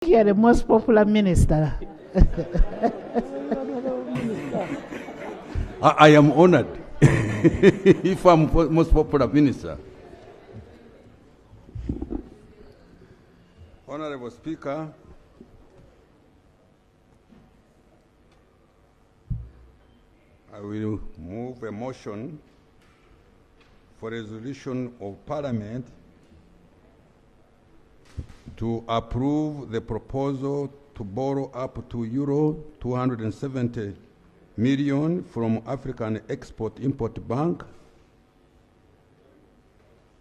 You are the most popular minister. I am honored if I'm most popular minister. Honorable Speaker, I will move a motion for resolution of Parliament to approve the proposal to borrow up to euro 270 million from African Export-Import Bank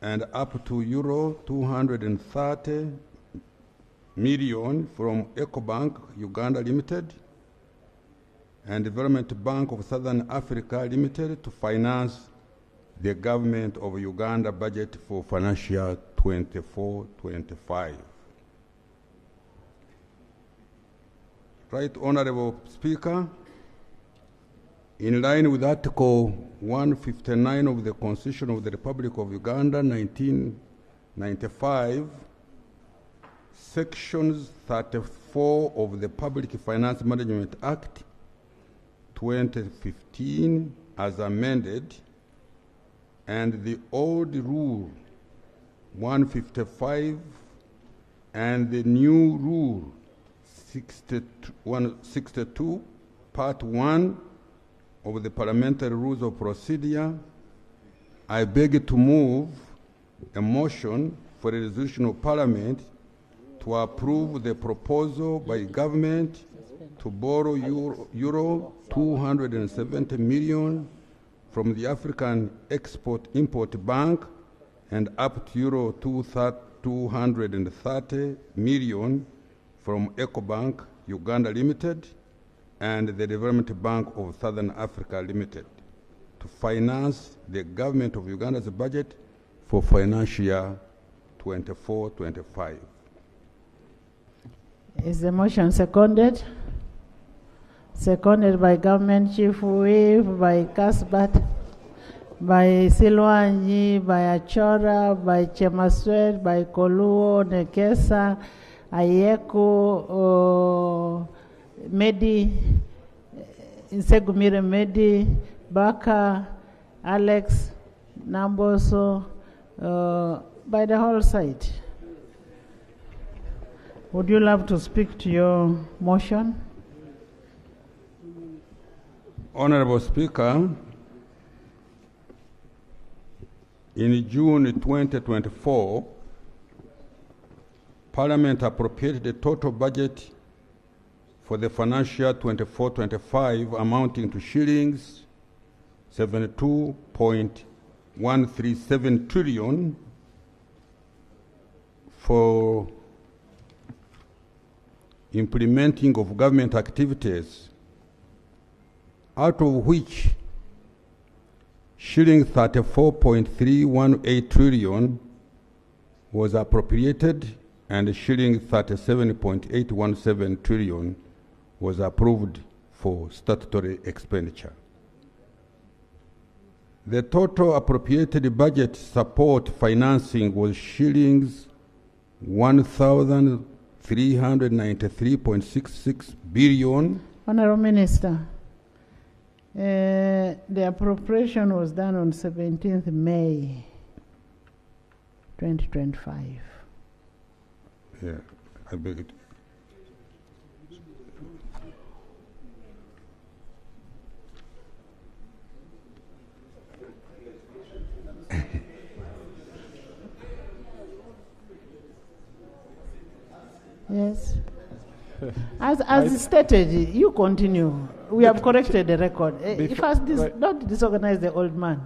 and up to euro 230 million from EcoBank Uganda Limited and Development Bank of Southern Africa Limited to finance the government of Uganda budget for financial year 24-25. Right Honorable Speaker, in line with Article 159 of the Constitution of the Republic of Uganda, 1995, Sections 34 of the Public Finance Management Act 2015 as amended, and the old Rule 155 and the new Rule 162, Part 1 of the Parliamentary Rules of Procedure, I beg to move a motion for a resolution of Parliament to approve the proposal by government to borrow euro 270 million from the African Export-Import Bank and up to euro 230 million from EcoBank Uganda Limited and the Development Bank of Southern Africa Limited to finance the government of Uganda's budget for financial year 24-25. Is the motion seconded? Seconded by Government Chief Whip, by Kasbat, by Silwanyi, by Achora, by Chemaswet, by Koluo, Nekesa, Ayeko, Medi, Insegumire Medi, Baka, Alex, Namboso, by the whole site. Would you love to speak to your motion? Honorable Speaker, in June 2024, Parliament appropriated the total budget for the financial year 24-25 amounting to shillings 72.137 trillion for implementing of government activities, out of which shilling 34.318 trillion was appropriated and shilling 37.817 trillion was approved for statutory expenditure. The total appropriated budget support financing was shillings 1,393.66 billion. Honorable Minister, the appropriation was done on 17th May 2025. Yeah, I beg it. Yes. As stated, you continue. We have corrected the record. Don't disorganize the old man.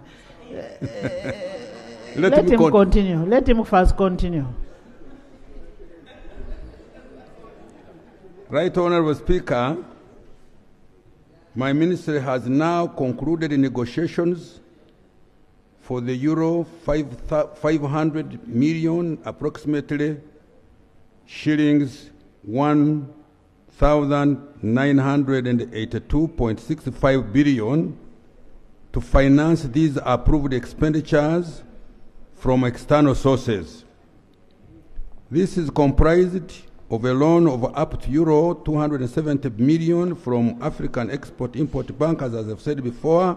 Let him continue. Let him first continue. Right Honorable Speaker, my ministry has now concluded negotiations for the euro 500 million, approximately shillings 1,982.65 billion to finance these approved expenditures from external sources. This is comprised of a loan of up to euro 270 million from African Export-Import Bank, as I've said before,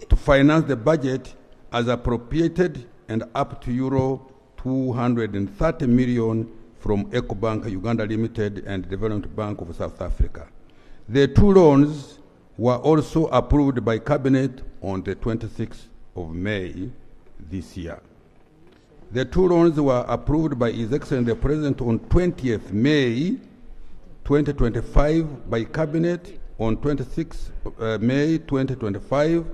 to finance the budget as appropriated, and up to euro 230 million from EcoBank Uganda Limited and Development Bank of South Africa. The two loans were also approved by Cabinet on the 26th of May this year. The two loans were approved by His Excellency the President on 20th May 2025 by Cabinet on 26th May 2025,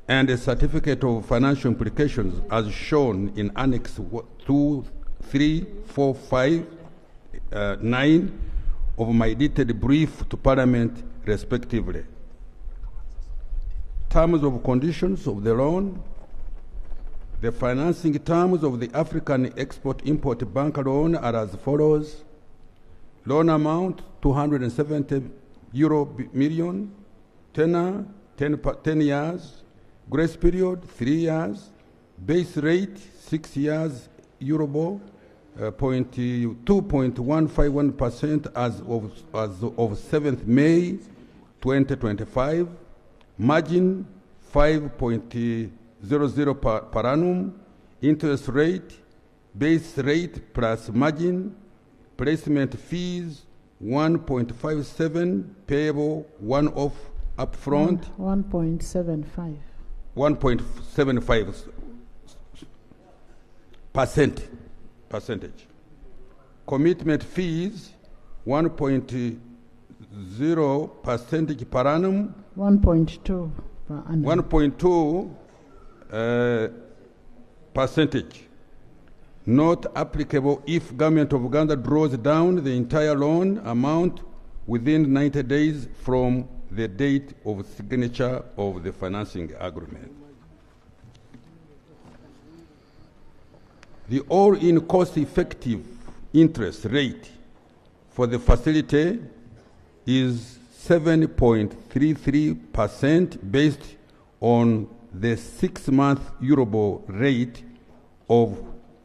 and a certificate of financial implications as shown in Annex 2, 3, 4, 5, 9 of my detailed brief to Parliament respectively. Terms of conditions of the loan. The financing terms of the African Export-Import Bank loan are as follows. Loan amount, 270 million, tenor, 10 years, grace period, 3 years, base rate, 6 years, Eurobor, 2.151% as of 7th May 2025, margin 5.00 per annum, interest rate, base rate plus margin, placement fees 1.57, payable one-off upfront 1.75. 1.75 percentage. Commitment fees 1.0 percentage per annum. 1.2 per annum. 1.2 percentage. Not applicable if Government of Uganda draws down the entire loan amount within 90 days from the date of signature of the financing agreement. The all-in cost-effective interest rate for the facility is 7.33% based on the 6-month Eurobor rate of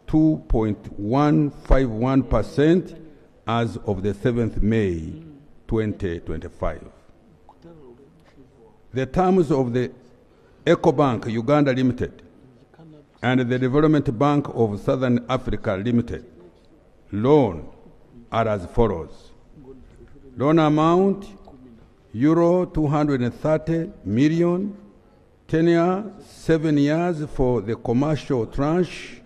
2.151% as of the 7th May 2025. The terms of the EcoBank Uganda Limited and the Development Bank of Southern Africa Limited loan are as follows. Loan amount, euro 230 million, tenure 7 years for the commercial tranche,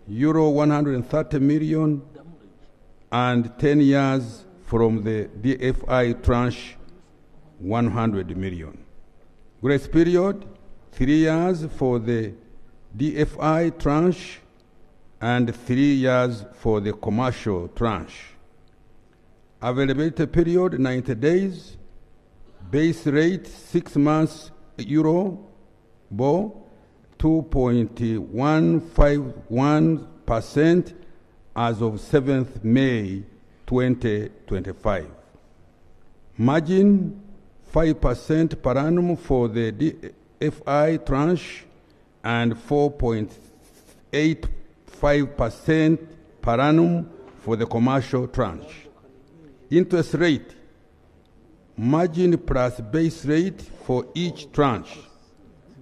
euro 130 million, and 10 years from the DFI tranche, 100 million. Grace period, 3 years for the DFI tranche and 3 years for the commercial tranche. Availability period, 90 days. Base rate, 6 months Eurobor, 2.151% as of 7th May 2025. Margin, 5% per annum for the DFI tranche and 4.85% per annum for the commercial tranche. Interest rate, margin plus base rate for each tranche.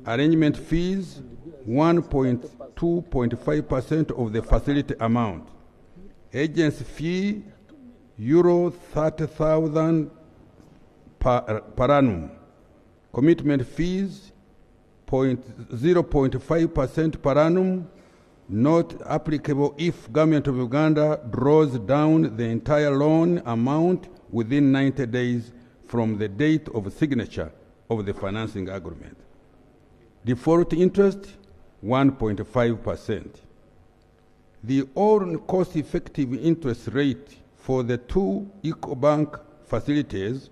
Arrangement fees, 1.2.5% of the facility amount. Agency fee, euro 30,000 per annum. Commitment fees, 0.5% per annum, not applicable if Government of Uganda draws down the entire loan amount within 90 days from the date of signature of the financing agreement. Default interest, 1.5%. The all cost-effective interest rate for the two EcoBank facilities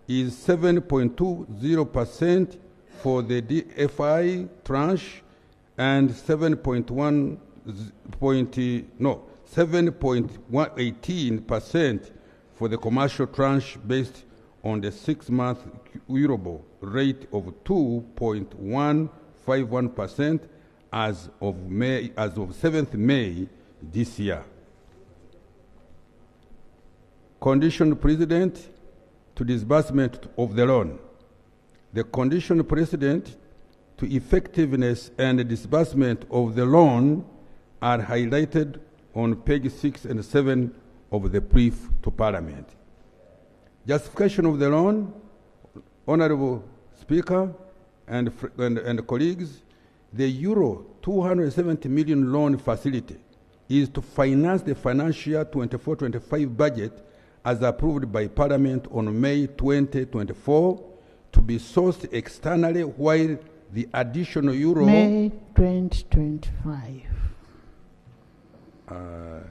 is 7.20% for the DFI tranche and 7.18% for the commercial tranche based on the 6-month Eurobor rate of 2.151% as of 7th May this year. condition precedent to disbursement of the loan. The condition precedent to effectiveness and disbursement of the loan are highlighted on page 6 and 7 of the brief to Parliament. Justification of the loan, Honorable Speaker and colleagues, the Euro 270 million loan facility is to finance the financial year 24-25 budget as approved by Parliament on May 2024 to be sourced externally, while the additional Euro... May 2025. I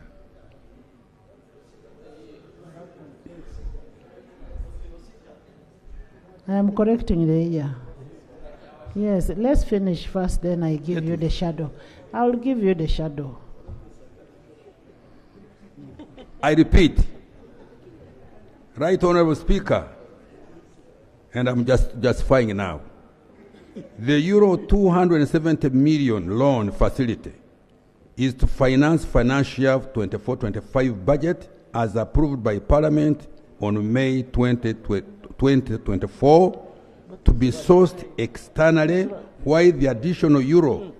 am correcting the year. Yes, let's finish first, then I give you the shadow. I will give you the shadow. I repeat, Right Honorable Speaker, and I'm just justifying now, the Euro 270 million loan facility is to finance financial year 24-25 budget as approved by Parliament on May 2024 to be sourced externally, while the additional Euro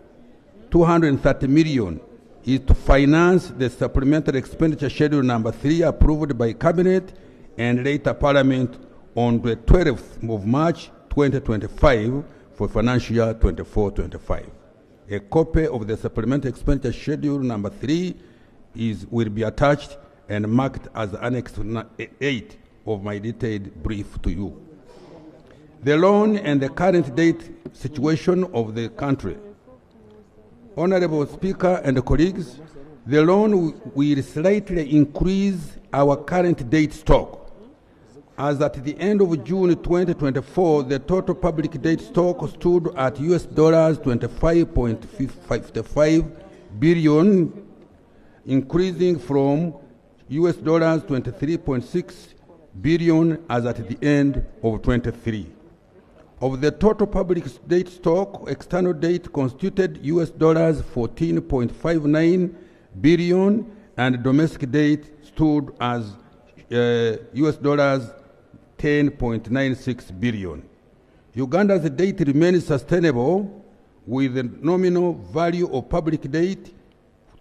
230 million is to finance the supplementary expenditure schedule number 3 approved by Cabinet and later Parliament on the 12th of March 2025 for financial year 24-25. A copy of the supplementary expenditure schedule number 3 will be attached and marked as Annex 8 of my detailed brief to you. The loan and the current date situation of the country. Honorable Speaker and colleagues, the loan will slightly increase our current date stock. As at the end of June 2024, the total public debt stock stood at $25.55 billion, increasing from $23.6 billion as at the end of 23. Of the total public debt stock, external debt constituted $14.59 billion, and domestic debt stood as $10.96 billion. Uganda's debt remains sustainable with a nominal value of public debt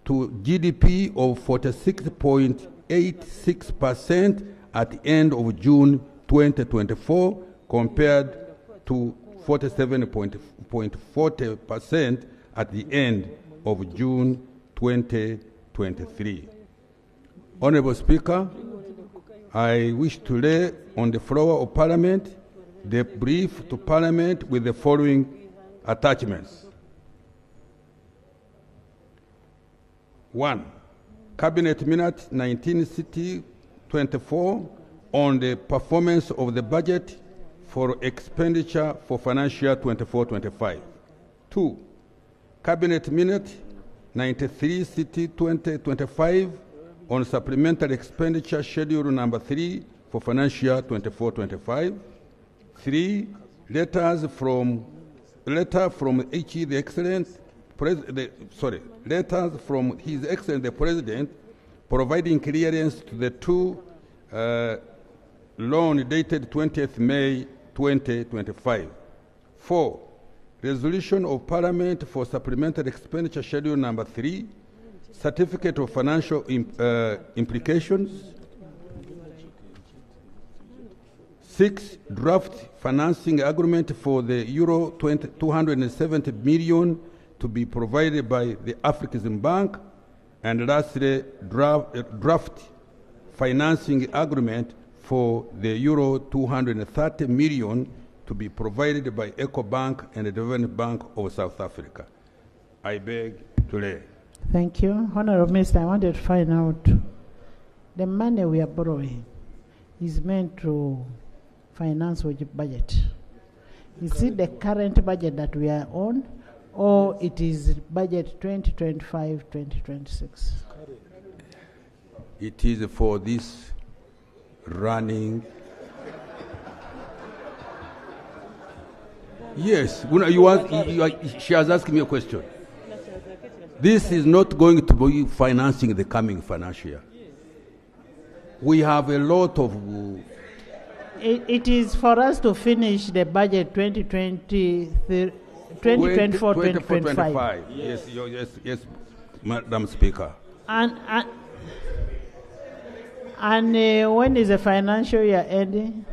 to GDP of 46.86% at the end of June 2024 compared to 47.40% at the end of June 2023. Honorable Speaker, I wish to lay on the floor of Parliament the brief to Parliament with the following attachments. 1. Cabinet Minute 19/24 on the performance of the budget for expenditure for financial year 24-25. 2. Cabinet Minute 93/2025 on supplementary expenditure schedule number 3 for financial year 24-25. 3. Letter from Letters from His Excellency the President providing clearance to the 2 loan dated 20th May 2025. 4. Resolution of Parliament for supplementary expenditure schedule number 3, certificate of financial implications. 6. Draft financing agreement for the Euro 270 million to be provided by the African Bank. And lastly, draft financing agreement for the Euro 230 million to be provided by EcoBank and the Development Bank of South Africa. I beg to lay. Thank you. Honorable Minister, I wanted to find out the money we are borrowing is meant to finance which budget? Is it the current budget that we are on, or it is budget 2025-2026? It is for this running. Yes, she has asked me a question. This is not going to be financing the coming financial year. We have a lot of... It is for us to finish the budget 2024-2025. Yes, Madam Speaker. And when is the financial year ending?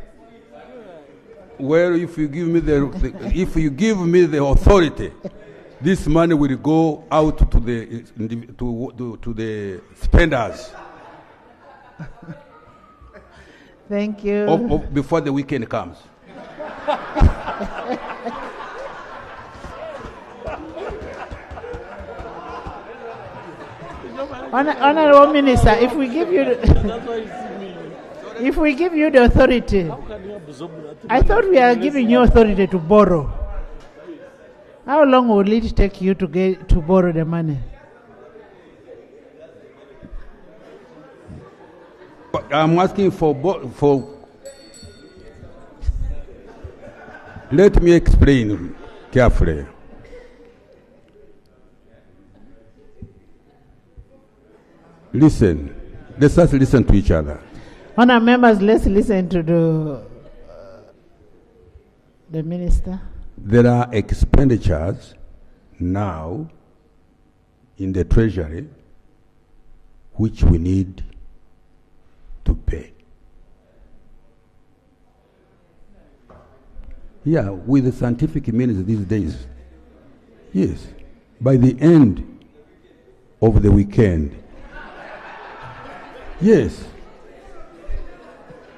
Well, if you give me the authority, this money will go out to the spenders. Thank you. Before the weekend comes. Honorable Minister, if we give you the authority, I thought we are giving you authority to borrow. How long will it take you to borrow the money? I'm asking for. Let me explain carefully. Listen. Let's just listen to each other. Honourable members, let's listen to the minister. There are expenditures now in the treasury which we need to pay. Yeah, with the scientific means these days. Yes, by the end of the weekend. Yes.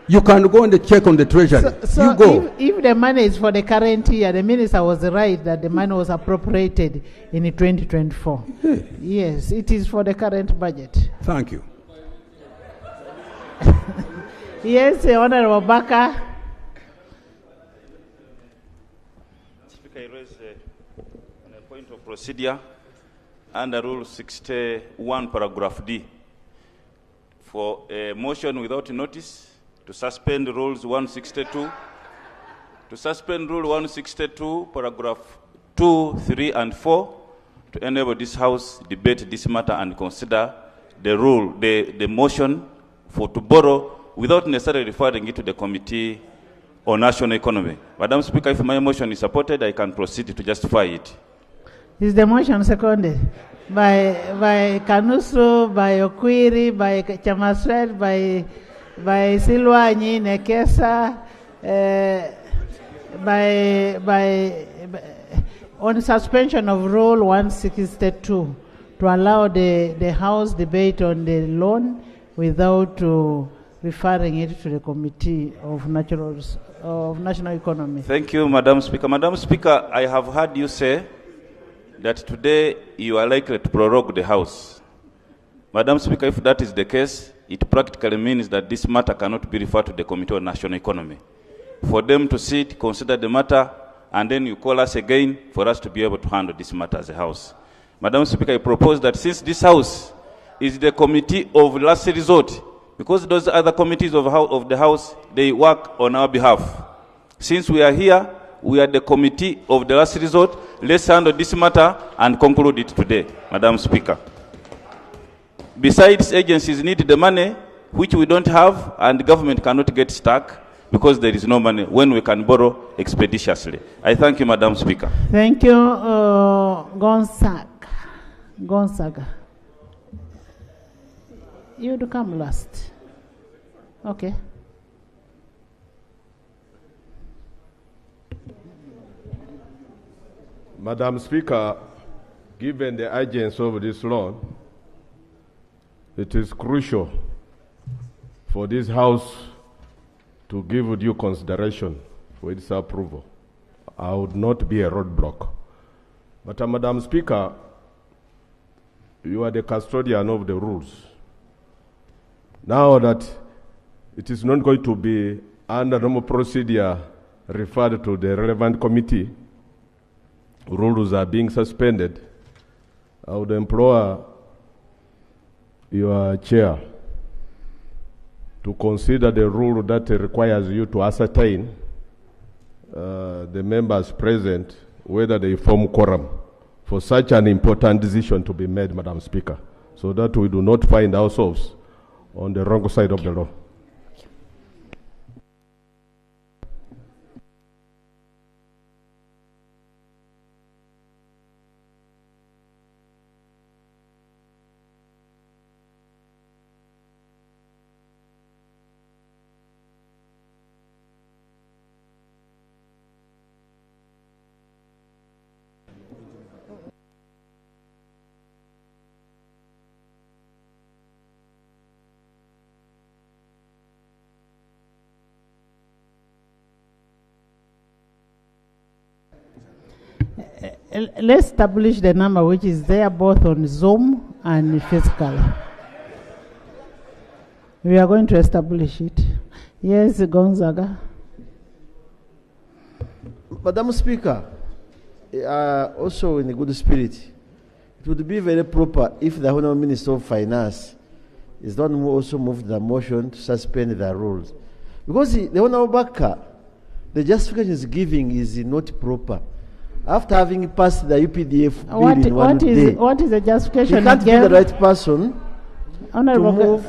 You can go and check on the treasury. So you go. If the money is for the current year, the minister was right that the money was appropriated in 2024. Yeah. Yes, it is for the current budget. Thank you. Yes, Honorable Baka. Speaker, I raise a point of procedure under Rule 61, paragraph D, for a motion without notice to suspend Rules 162, to suspend Rule 162, paragraph 2, 3, and 4, to enable this House debate this matter and consider the motion to borrow without necessarily referring it to the Committee on National Economy. Madam Speaker, if my motion is supported, I can proceed to justify it. Is the motion seconded? By Kanusu, by Okwiri, by Chamasred, by Silwanyi, Nekesa, on suspension of Rule 162 to allow the House debate on the loan without referring it to the Committee of National Economy. Thank you, Madam Speaker. Madam Speaker, I have heard you say that today you are likely to prorogue the House. Madam Speaker, if that is the case, it practically means that this matter cannot be referred to the Committee on National Economy. For them to sit, consider the matter, and then you call us again for us to be able to handle this matter as a House. Madam Speaker, I propose that since this House is the committee of last resort, because those other committees of the House, they work on our behalf. Since we are here, we are the committee of the last resort. Let's handle this matter and conclude it today, Madam Speaker. Besides, agencies need the money, which we don't have, and the government cannot get stuck because there is no money when we can borrow expeditiously. I thank you, Madam Speaker. Thank you, Gonzaga. You to come last. Okay. Madam Speaker, given the urgency of this loan, it is crucial for this House to give due consideration for its approval. I would not be a roadblock. But Madam Speaker, you are the custodian of the rules. Now that it is not going to be under normal procedure referred to the relevant committee, rules are being suspended, I would implore your chair to consider the rule that requires you to ascertain the members present whether they form quorum for such an important decision to be made, Madam Speaker, so that we do not find ourselves on the wrong side of the law. Let's establish the number which is there both on Zoom and physically. We are going to establish it. Yes, Gonzaga. Madam Speaker, also in a good spirit, it would be very proper if the Honourable Minister of Finance is not also moved the motion to suspend the rules. Because the Honourable Baka, the justification is giving is not proper. After having passed the UPDF bill in one day, what is the justification? He can't be the right person Honorable to move.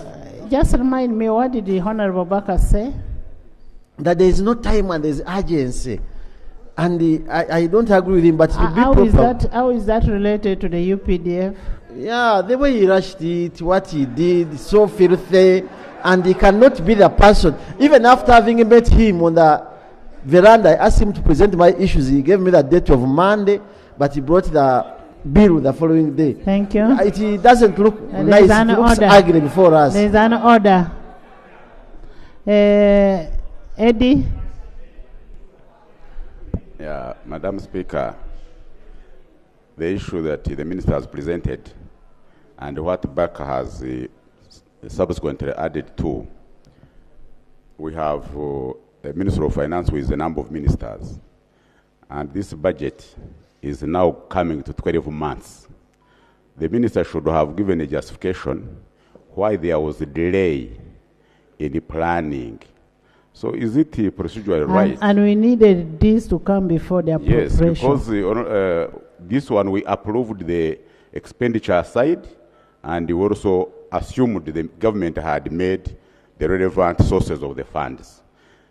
Just remind me, what did the Honorable Baka say? That there is no time and there is urgency. And I don't agree with him, but it will be proper. How is that related to the UPDF? Yeah, the way he rushed it, what he did, so filthy, and he cannot be the person. Even after having met him on the veranda, I asked him to present my issues. He gave me the date of Monday, but he brought the bill the following day. Thank you. It doesn't look nice. It looks ugly before us. There is an order. Eddie? Yeah, Madam Speaker, the issue that the Minister has presented and what Baka has subsequently added to, we have a Minister of Finance with a number of ministers, and this budget is now coming to 12 months. The Minister should have given a justification why there was a delay in the planning. So is it procedurally right? And we needed this to come before the appropriation. Yes, because this one we approved the expenditure side, and we also assumed the government had made the relevant sources of the funds.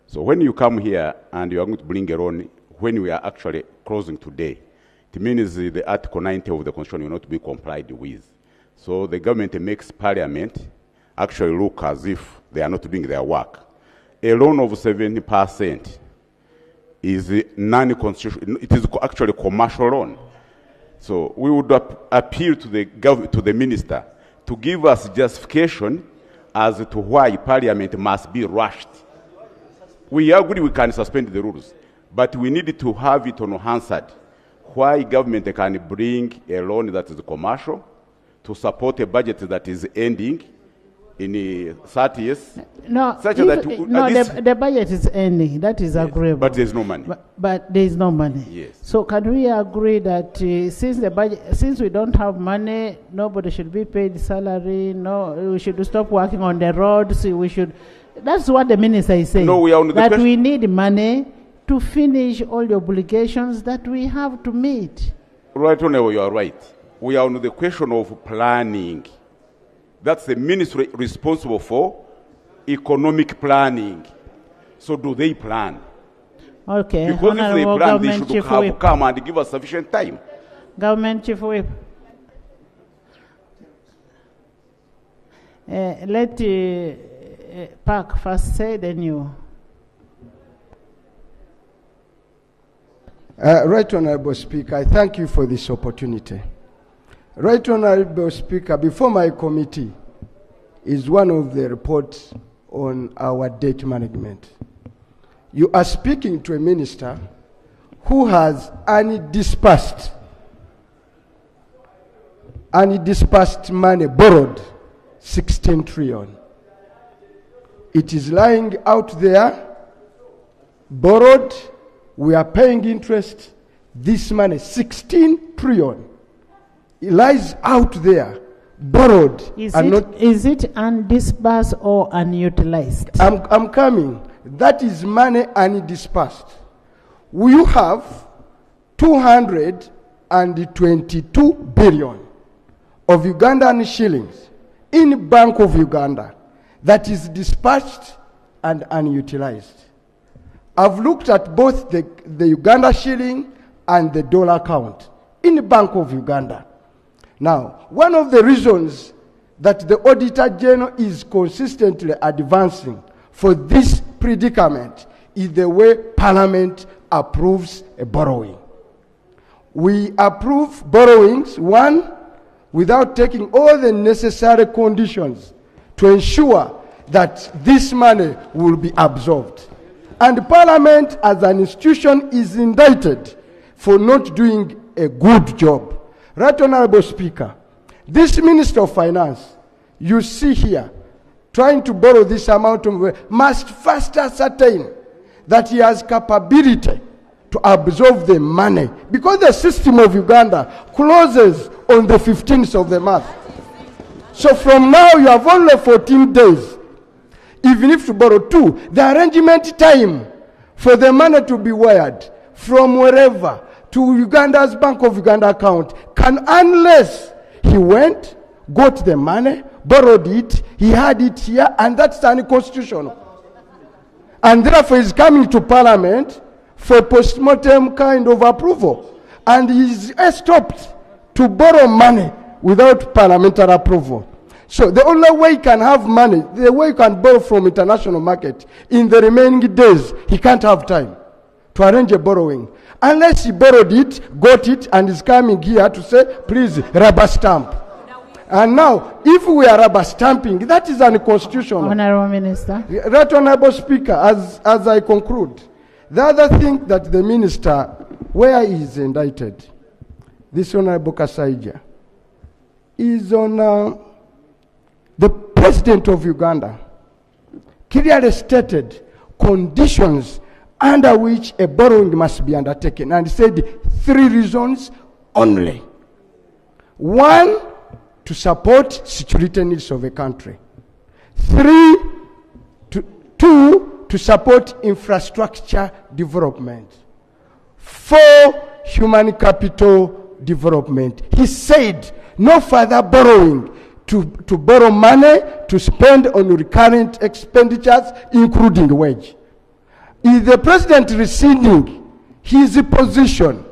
So when you come here and you are going to bring your own, when we are actually closing today, it means the Article 90 of the Constitution will not be complied with. So the government makes Parliament actually look as if they are not doing their work. A loan of 70% is non-constitutional. It is actually commercial loan. So we would appeal to the minister to give us justification as to why Parliament must be rushed. We agree we can suspend the rules, but we need to have it on Hansard. Why government can bring a loan that is commercial to support a budget that is ending in 30 years? No, such if, that no the budget is ending. That is yes, agreeable. but there's no money. But there is no money. Yes. So can we agree that since we don't have money, nobody should be paid salary? No, we should stop working on the roads. We should. That's what the minister is saying. No, we are on the that question. we need money to finish all the obligations that we have to meet. Right, Honorable, you are right. We are on the question of planning. That's the ministry responsible for economic planning. So do they plan? Okay. Because if they Honorable plan, they Government should Chief have Whip. come and give us sufficient time. Government Chief Whip. Let Park first say, then you. Right Honorable Speaker, I thank you for this opportunity. Right Honorable Speaker, before my committee is one of the reports on our debt management. You are speaking to a minister who has undispersed money borrowed 16 trillion. It is lying out there, borrowed, we are paying interest. This money, 16 trillion, it lies out there, borrowed. Is it undisbursed or unutilized? I'm coming. That is money undispersed. We have 222 billion of Ugandan shillings in Bank of Uganda. that is dispatched and unutilized. I've looked at both the Uganda shilling and the dollar account in the Bank of Uganda. Now, one of the reasons that the Auditor General is consistently advancing for this predicament is the way Parliament approves a borrowing. We approve borrowings, one, without taking all the necessary conditions to ensure that this money will be absorbed. And Parliament as an institution is indicted for not doing a good job. Right Honorable Speaker, this Minister of Finance, you see here, trying to borrow this amount of money, must first ascertain that he has capability to absorb the money, because the system of Uganda closes on the 15th of the month. So from now you have only 14 days. Even if you borrow 2, the arrangement time for the money to be wired from wherever to Uganda's Bank of Uganda account can, unless he went, got the money, borrowed it, he had it here, and that's unconstitutional. And therefore he's coming to Parliament for post-mortem kind of approval. And he's stopped to borrow money without parliamentary approval. So the only way he can have money, the way he can borrow from international market, in the remaining days, he can't have time to arrange a borrowing. Unless he borrowed it, got it, and is coming here to say, please, rubber stamp. And now, if we are rubber stamping, that is unconstitutional. Honorable Minister. Right Honorable Speaker, as I conclude, the other thing that the Minister, where he is indicted, this Honorable Kasaija, is on the President of Uganda clearly stated conditions under which a borrowing must be undertaken, and said 3 reasons only. 1, to support security needs of a country. 2, to support infrastructure development. 4, human capital development. He said no further borrowing, to borrow money to spend on recurrent expenditures, including wage. Is the President rescinding his position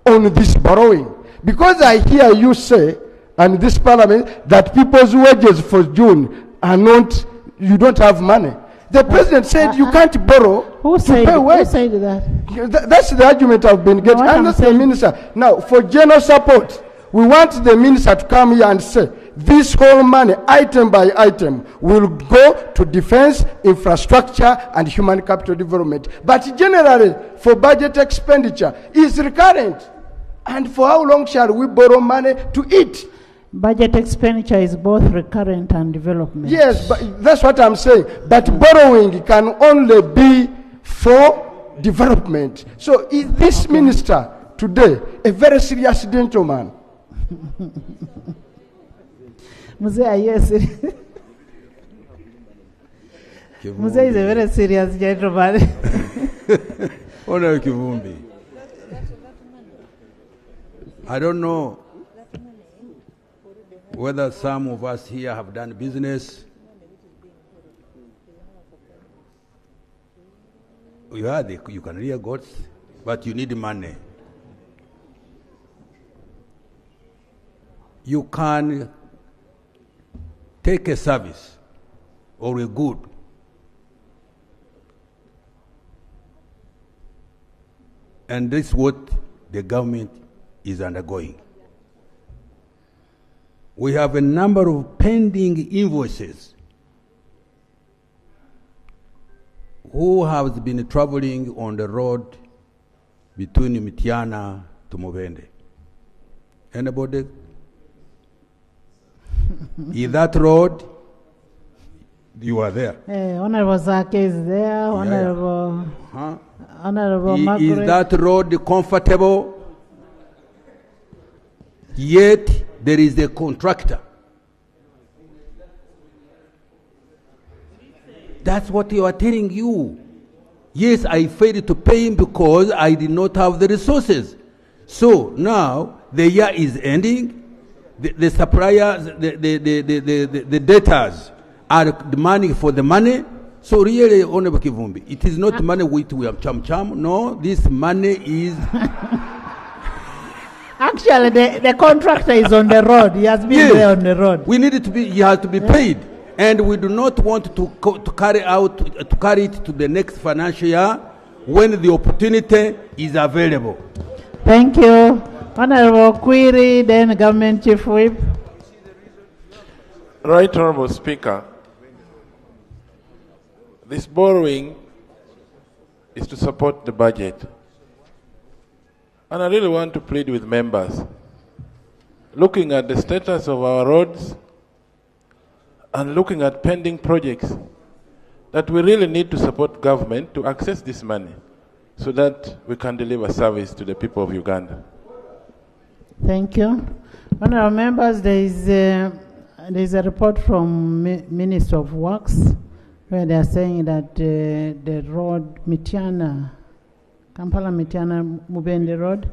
on this borrowing? Because I hear you say, and this Parliament, that people's wages for June are not, you don't have money. The President said you can't borrow Who to said, pay wage. who said that? That's the argument I've been getting. what And I'm that's the Minister. Now, for general support, we want the Minister to come here and say, this whole money, item by item, will go to defense, infrastructure, and human capital development. But generally, for budget expenditure, is recurrent. And for how long shall we borrow money to eat? Budget expenditure is both recurrent and development. Yes, but that's what I'm saying. But borrowing can only be for development. So is this Minister today a very serious gentleman? Muzee, yes. Muzee is a very serious gentleman. Honorable Kivumbi, I don't know whether some of us here have done business. You can rear goats, but you need money. You can take a service or a good and this is what the government is undergoing. We have a number of pending invoices who has been traveling on the road between Mitiana to Mubende. Anybody? In that road, you are there. Honorable Zake is there. Honorable, Honorable Margaret. Is that road comfortable? Yet there is a contractor. That's what you are telling you. Yes, I failed to pay him because I did not have the resources. So now the year is ending. The suppliers, the debtors are demanding for the money. So really, Honorable Kivumbi, it is not money which we have cham. No, this money is... Actually, the contractor is on the road. He has been Yes. there on the road. We need it to be, he has to be paid. And we do not want to carry it to the next financial year when the opportunity is available. Thank you. Honorable Query, then Government Chief Whip. Right Honorable Speaker, this borrowing is to support the budget. And I really want to plead with members, looking at the status of our roads and looking at pending projects, that we really need to support government to access this money so that we can deliver service to the people of Uganda. Thank you. Honorable members, there is a report from Minister of Works where they are saying that the road Kampala-Mityana Mubende Road,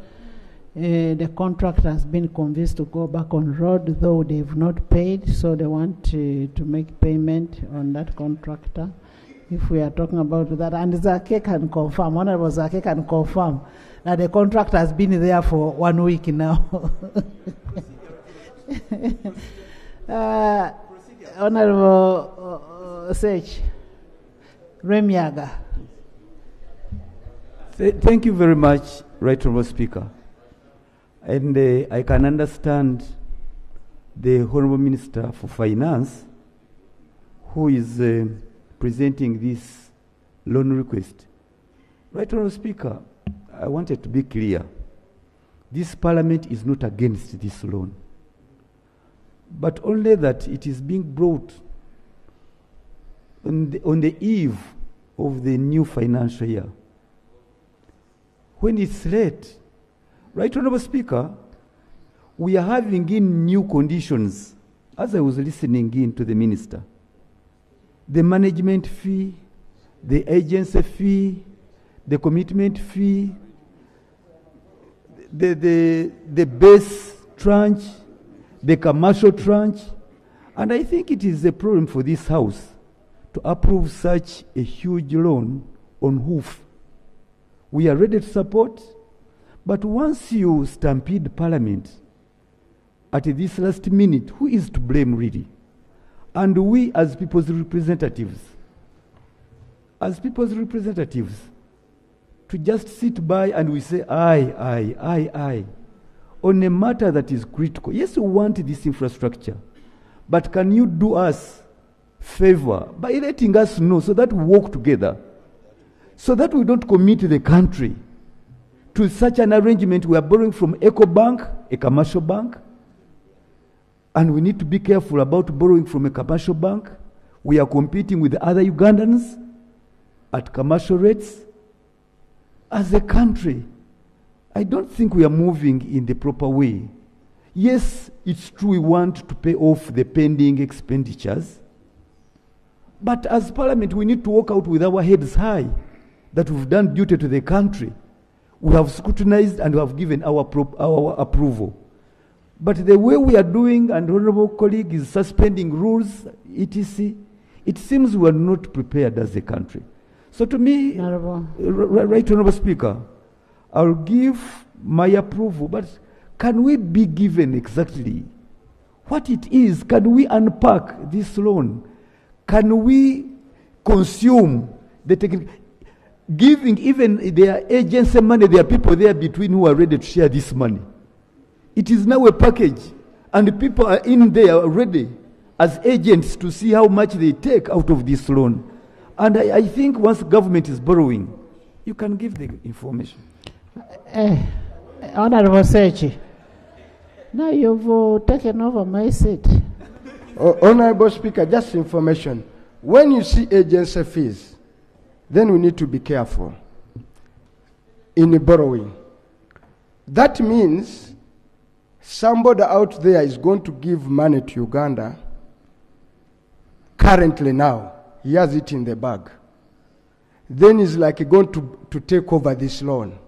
the contractor has been convinced to go back on road, though they've not paid, so they want to make payment on that contractor. If we are talking about that, and Zake can confirm, Honorable Zake can confirm that the contractor has been there for 1 week now. Honorable Sech Remyaga. Thank you very much, Right Honorable Speaker. And I can understand the Honorable Minister for Finance, who is presenting this loan request. Right Honorable Speaker, I wanted to be clear. This Parliament is not against this loan, but only that it is being brought on the eve of the new financial year. When it's late, Right Honorable Speaker, we are having in new conditions, as I was listening in to the Minister. The management fee, the agency fee, the commitment fee, the base tranche, the commercial tranche, and I think it is a problem for this House to approve such a huge loan on hoof. We are ready to support, but once you stampede Parliament at this last minute, who is to blame really? And we as people's representatives, to just sit by and we say, aye, on a matter that is critical. Yes, we want this infrastructure, but can you do us favor by letting us know so that we work together, so that we don't commit the country to such an arrangement? We are borrowing from EcoBank, a commercial bank, and we need to be careful about borrowing from a commercial bank. We are competing with other Ugandans at commercial rates. As a country, I don't think we are moving in the proper way. Yes, it's true we want to pay off the pending expenditures, but as Parliament, we need to walk out with our heads high that we've done duty to the country. We have scrutinized and we have given our approval. But the way we are doing, and honorable colleague is suspending rules, etc., it seems we are not prepared as a country. So to me, Right Honorable Speaker, I'll give my approval, but can we be given exactly what it is? Can we unpack this loan? Can we consume the technical? Giving even their agency money, there are people there between who are ready to share this money. It is now a package, and people are in there ready as agents to see how much they take out of this loan. And I think once government is borrowing, you can give the information. Honorable Sechi, now you've taken over my seat. Honorable Speaker, just information. When you see agency fees, then we need to be careful in the borrowing. That means somebody out there is going to give money to Uganda currently now. He has it in the bag. Then he's like going to take over this loan.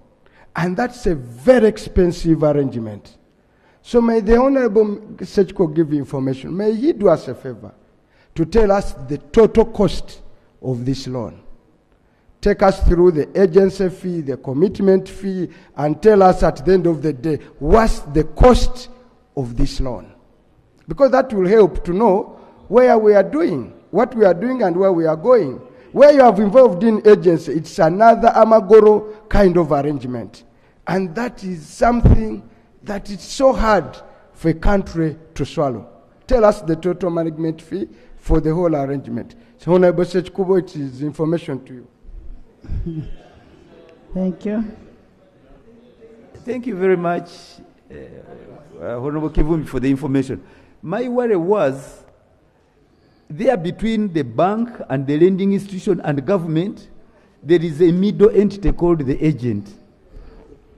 And that's a very expensive arrangement. So may the Honorable Sechko give information. May he do us a favor to tell us the total cost of this loan. Take us through the agency fee, the commitment fee, and tell us at the end of the day what's the cost of this loan. Because that will help to know where we are doing, what we are doing and where we are going. Where you have involved in agency, it's another Amagoro kind of arrangement. And that is something that is so hard for a country to swallow. Tell us the total management fee for the whole arrangement. So, Honorable Sechkubo, it is information to you. Thank you. Thank you very much, Honorable Kivumi, for the information. My worry was there between the bank and the lending institution and the government, there is a middle entity called the agent,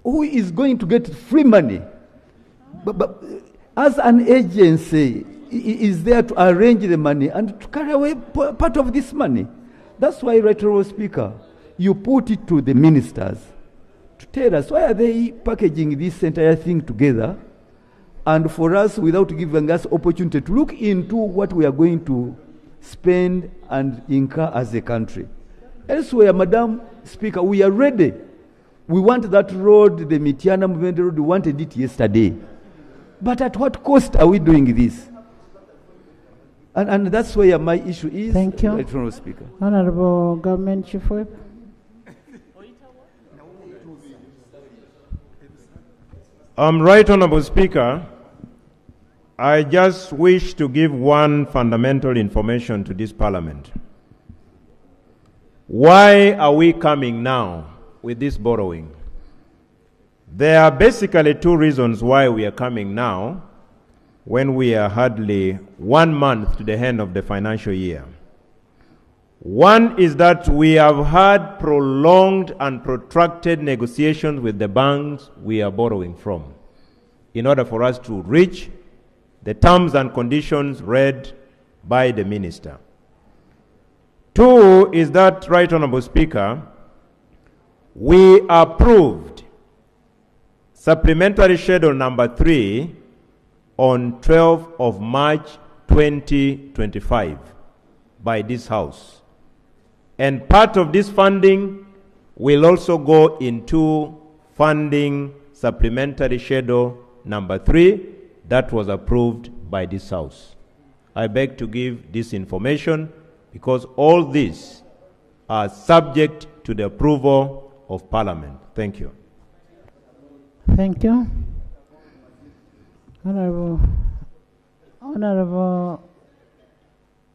who is going to get free money. But as an agency, is there to arrange the money and to carry away part of this money. That's why, Right Honourable Speaker, you put it to the ministers to tell us why are they packaging this entire thing together, and for us, without giving us opportunity to look into what we are going to spend and incur as a country. Elsewhere, Madam Speaker, we are ready. We want that road, the Mitiana Movement Road, we wanted it yesterday. But at what cost are we doing this? And that's where my issue is. Thank you. Right Honourable Speaker. Honorable Government Chief Whip. Right Honourable Speaker, I just wish to give one fundamental information to this Parliament. Why are we coming now with this borrowing? There are basically two reasons why we are coming now when we are hardly 1 month to the end of the financial year. One is that we have had prolonged and protracted negotiations with the banks we are borrowing from in order for us to reach the terms and conditions read by the Minister. Two is that, Right Honourable Speaker, we approved Supplementary Schedule number 3 on 12th of March 2025 by this House. And part of this funding will also go into funding Supplementary Schedule number 3 that was approved by this House. I beg to give this information because all these are subject to the approval of Parliament. Thank you. Thank you. Honorable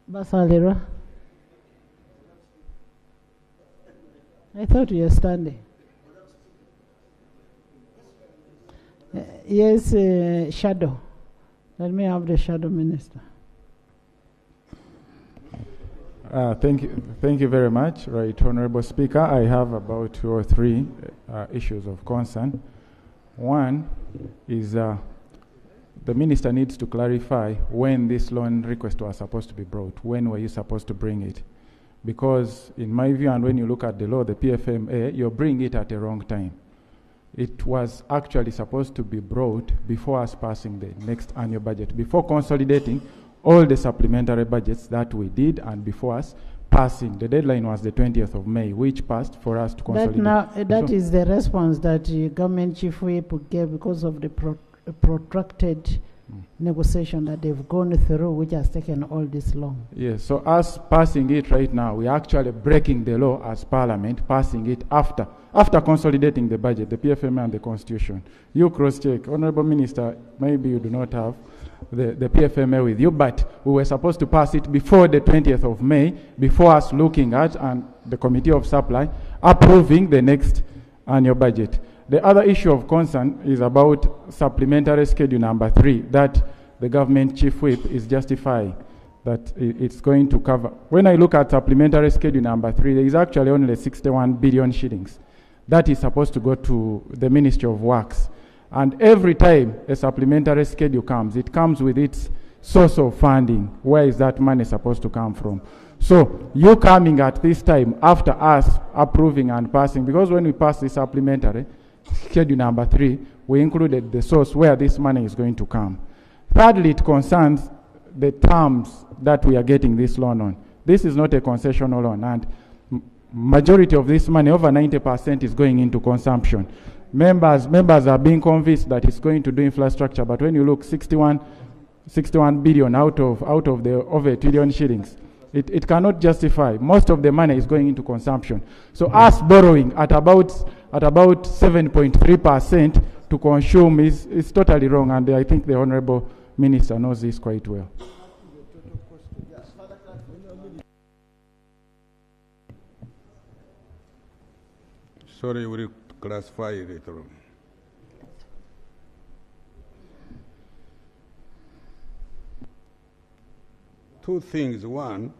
Basalira. I thought you were standing. Yes, shadow. Let me have the shadow minister. Thank you very much, Right Honourable Speaker. I have about 2 or 3 issues of concern. One is the minister needs to clarify when this loan request was supposed to be brought. When were you supposed to bring it? Because in my view, and when you look at the law, the PFMA, you're bringing it at the wrong time. It was actually supposed to be brought before us passing the next annual budget, before consolidating all the supplementary budgets that we did, and before us passing. The deadline was the 20th of May, which passed for us to consolidate. That is the response that the Government Chief Whip gave because of the protracted negotiation that they've gone through, which has taken all this long. Yes, so us passing it right now, we're actually breaking the law as Parliament, passing it after consolidating the budget, the PFMA and the Constitution. You cross-check. Honourable Minister, maybe you do not have the PFMA with you, but we were supposed to pass it before the 20th of May, before us looking at and the Committee of Supply approving the next annual budget. The other issue of concern is about Supplementary Schedule number 3 that the Government Chief Whip is justifying that it's going to cover. When I look at Supplementary Schedule number 3, there is actually only 61 billion shillings that is supposed to go to the Ministry of Works. And every time a supplementary schedule comes, it comes with its source of funding. Where is that money supposed to come from? So you coming at this time after us approving and passing, because when we passed the supplementary schedule number 3, we included the source where this money is going to come. Thirdly, it concerns the terms that we are getting this loan on. This is not a concessional loan, and majority of this money, over 90%, is going into consumption. Members are being convinced that it's going to do infrastructure, but when you look, 61 billion out of the over 1 trillion shillings, it cannot justify. Most of the money is going into consumption. So us borrowing at about 7.3% to consume is totally wrong, and I think the Honorable Minister knows this quite well. Sorry, we'll classify it later on. Two things. One,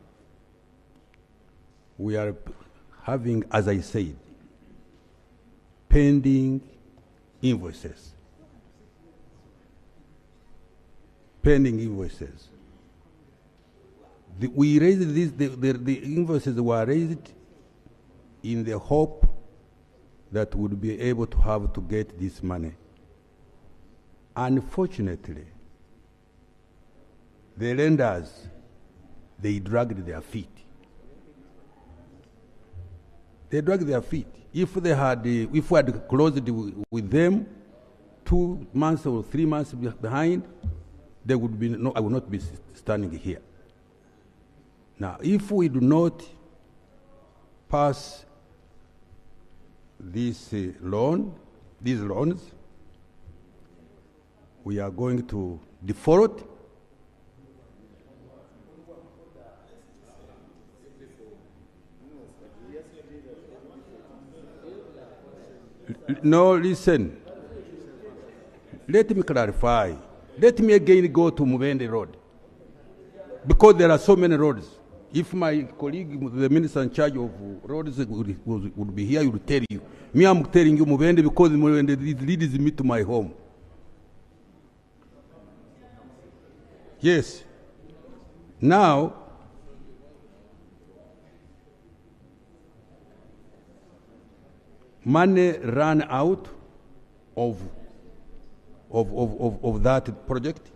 we are having, as I said, pending invoices. Pending invoices. We raised this, the invoices were raised in the hope that we would be able to have to get this money. Unfortunately, the lenders, they dragged their feet. They dragged their feet. If we had closed with them 2 months or 3 months behind, there would be I would not be standing here. Now, if we do not pass these loans, we are going to default. No, listen. Let me clarify. Let me again go to Mubende Road. Because there are so many roads. If my colleague, the minister in charge of roads, would be here, he would tell you. Me, I'm telling you Mubende because Mubende leads me to my home. Yes. Now, money ran out of that project.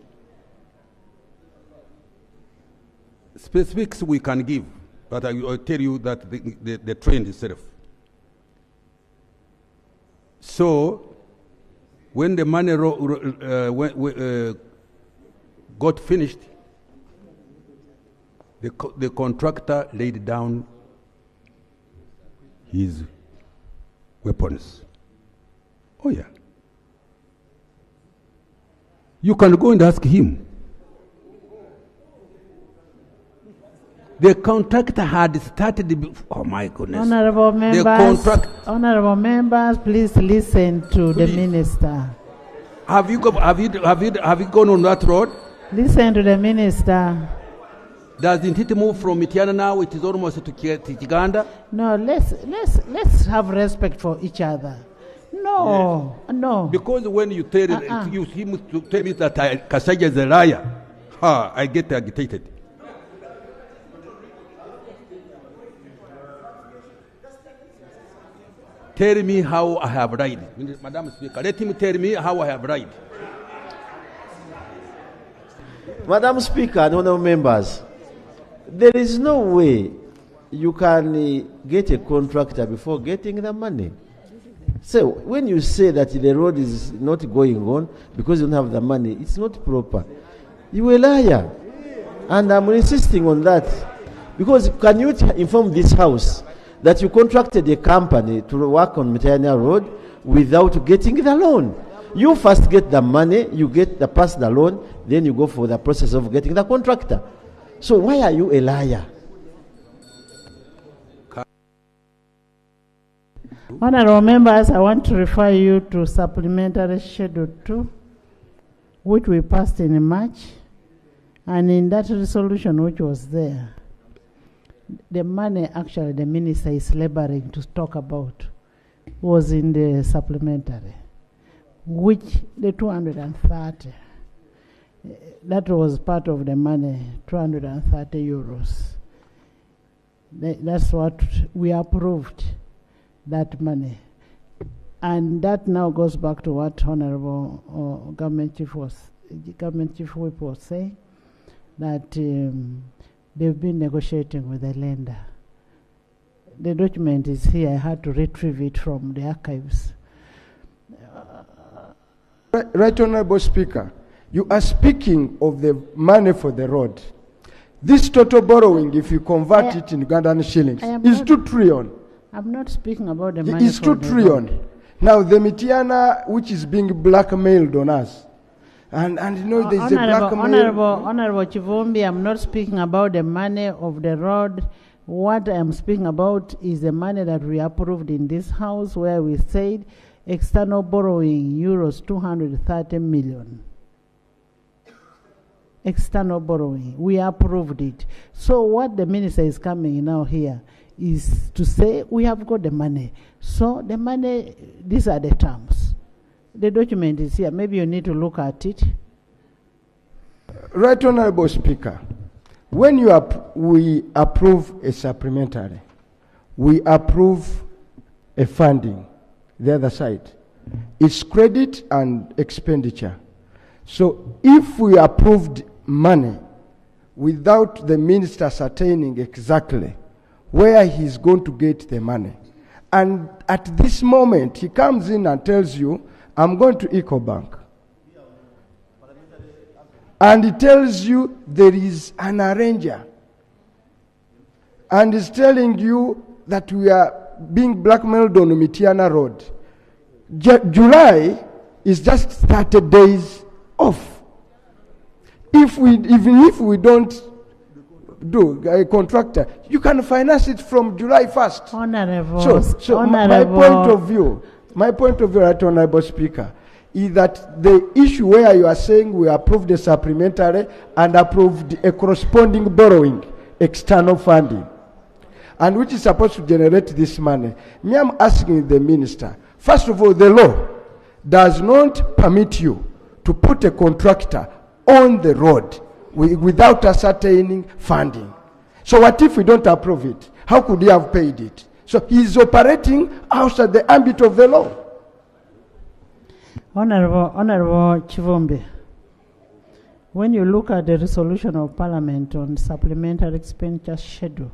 Specifics we can give, but I will tell you that the trend itself. So, when the money got finished, the contractor laid down his weapons. Oh yeah. You can go and ask him. The contractor had started. Oh my goodness! Honorable members, please listen to the minister. Have you gone on that road? Listen to the minister. Doesn't it move from Mitiana now? It is almost to Kiganda. No, let's have respect for each other. No, yes. No. Because when you tell him to tell me that Kasaja is a liar, I get agitated. Tell me how I have lied. Madam Speaker, let him tell me how I have lied. Madam Speaker and honorable members, there is no way you can get a contractor before getting the money. So when you say that the road is not going on because you don't have the money, it's not proper. You a liar. And I'm insisting on that. Because can you inform this House that you contracted a company to work on Mitiana Road without getting the loan? You first get the money, you pass the loan, then you go for the process of getting the contractor. So why are you a liar? Honorable members, I want to refer you to Supplementary Schedule 2, which we passed in March, and in that resolution which was there, the money actually the minister is laboring to talk about was in the supplementary, which the 230, that was part of the money, 230 euros. That's what we approved, that money. And that now goes back to what Honorable Government Chief Whip was saying, that they've been negotiating with the lender. The document is here. I had to retrieve it from the archives. Right, Honorable Speaker, you are speaking of the money for the road. This total borrowing, if you convert it in Ugandan shillings, is 2 trillion. I'm not speaking about the money. It's 2 trillion. Road. Now, the Mitiana, which is being blackmailed on us, and you know there's a blackmail. Honorable Chivombi, I'm not speaking about the money of the road. What I'm speaking about is the money that we approved in this house, where we said external borrowing euros 230 million. External borrowing, we approved it. So what the minister is coming now here is to say we have got the money. So the money, these are the terms. The document is here. Maybe you need to look at it. Right, Honorable Speaker. When we approve a supplementary, we approve a funding, the other side. It's credit and expenditure. So if we approved money without the minister ascertaining exactly where he's going to get the money, and at this moment he comes in and tells you, I'm going to EcoBank, and he tells you there is an arranger, and he's telling you that we are being blackmailed on Mitiana Road. July is just 30 days off. Even if we don't do a contractor, you can finance it from July 1st. Honorable. So Honorable. my point of view, right, Honorable Speaker, is that the issue where you are saying we approved a supplementary and approved a corresponding borrowing, external funding, and which is supposed to generate this money. Me, I'm asking the minister, first of all, the law does not permit you to put a contractor on the road without ascertaining funding. So what if we don't approve it? How could he have paid it? So he's operating outside the ambit of the law. Honorable Chivombi, when you look at the resolution of Parliament on supplementary expenditure schedule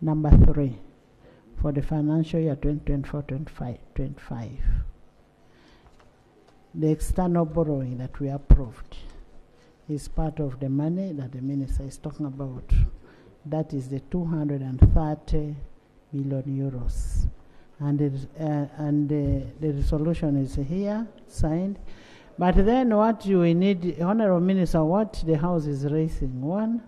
number 3 for the financial year 2024-25, the external borrowing that we approved is part of the money that the minister is talking about. That is the 230 million euros. And the resolution is here, signed. But then what you need, Honorable Minister, what the House is raising. One,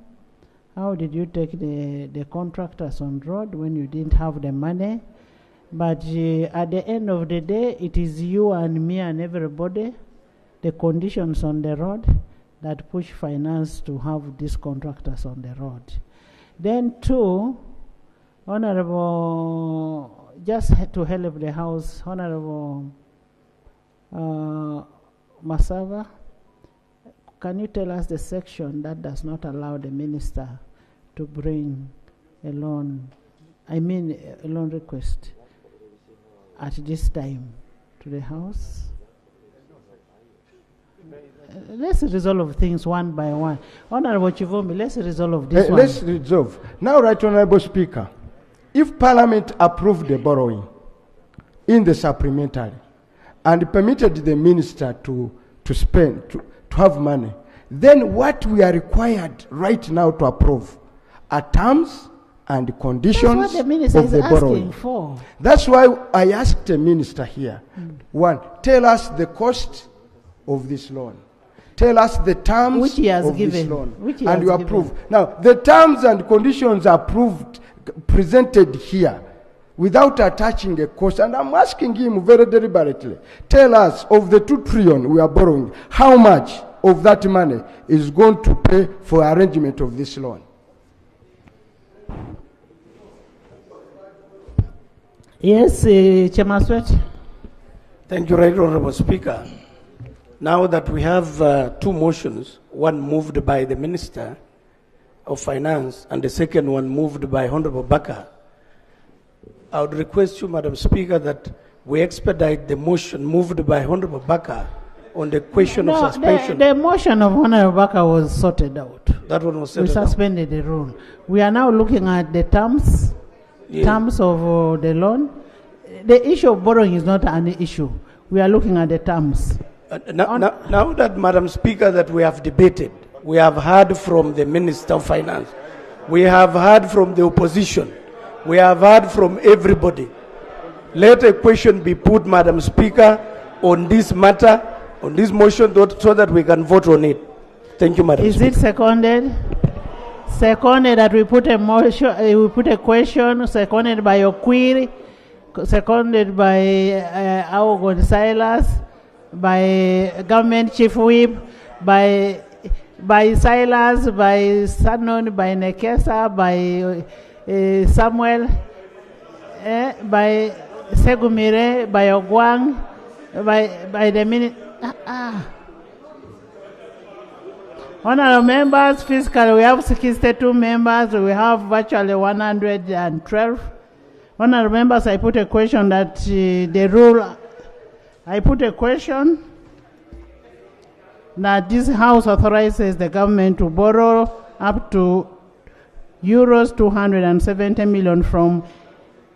how did you take the contractors on road when you didn't have the money? But at the end of the day, it is you and me and everybody, the conditions on the road, that push finance to have these contractors on the road. Then two, Honorable, just to help the House, Honorable Masava, can you tell us the section that does not allow the minister to bring a loan, a loan request at this time to the House? Let's resolve things one by one. Honorable Chivombi, let's resolve this one. Let's resolve. Now, Right Honorable Speaker, if Parliament approved the borrowing in the supplementary and permitted the minister to spend, to have money, then what we are required right now to approve are terms and conditions of the borrowing. For. That's why I asked the minister here, one, tell us the cost of this loan. Tell us the terms which he has of given, this loan. which he and has you approve. Now, the terms and conditions approved, presented here, without attaching a cost. And I'm asking him very deliberately, tell us, of the 2 trillion we are borrowing, how much of that money is going to pay for arrangement of this loan? Yes, Chairman Sweat. Thank you, Right Honorable Speaker. Now that we have 2 motions, one moved by the Minister of Finance and the second one moved by Honorable Baka, I would request you, Madam Speaker, that we expedite the motion moved by Honorable Baka on the question of No, suspension. the motion of Honorable Baka was sorted out. That one was We settled down. suspended the rule. We are now looking at the terms of the loan. The issue of borrowing is not an issue. We are looking at the terms. Now that, Madam Speaker, that we have debated, we have heard from the Minister of Finance, we have heard from the opposition, we have heard from everybody. Let a question be put, Madam Speaker, on this matter, on this motion, so that we can vote on it. Thank you, Madam Speaker. Is it seconded? Seconded that we put a motion, we put a question, seconded by your query, seconded by our God Silas, by government chief whip, by Silas, by Sanon, by Nekesa, by Samuel, by Segumire, by Ogwang, by the minute. Honorable members, fiscal, we have 62 members, we have virtually 112. Honorable members, I put a question that the rule, I put a question that this House authorizes the government to borrow up to euros 270 million from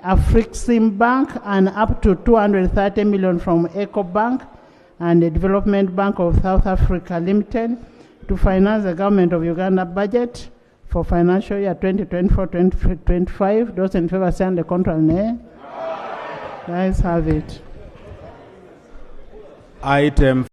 Afrexim Bank and up to 230 million from Eco Bank and the Development Bank of South Africa Limited to finance the government of Uganda budget for financial year 2024-2025. Those in favor sign the contrary nay. Guys have it. Item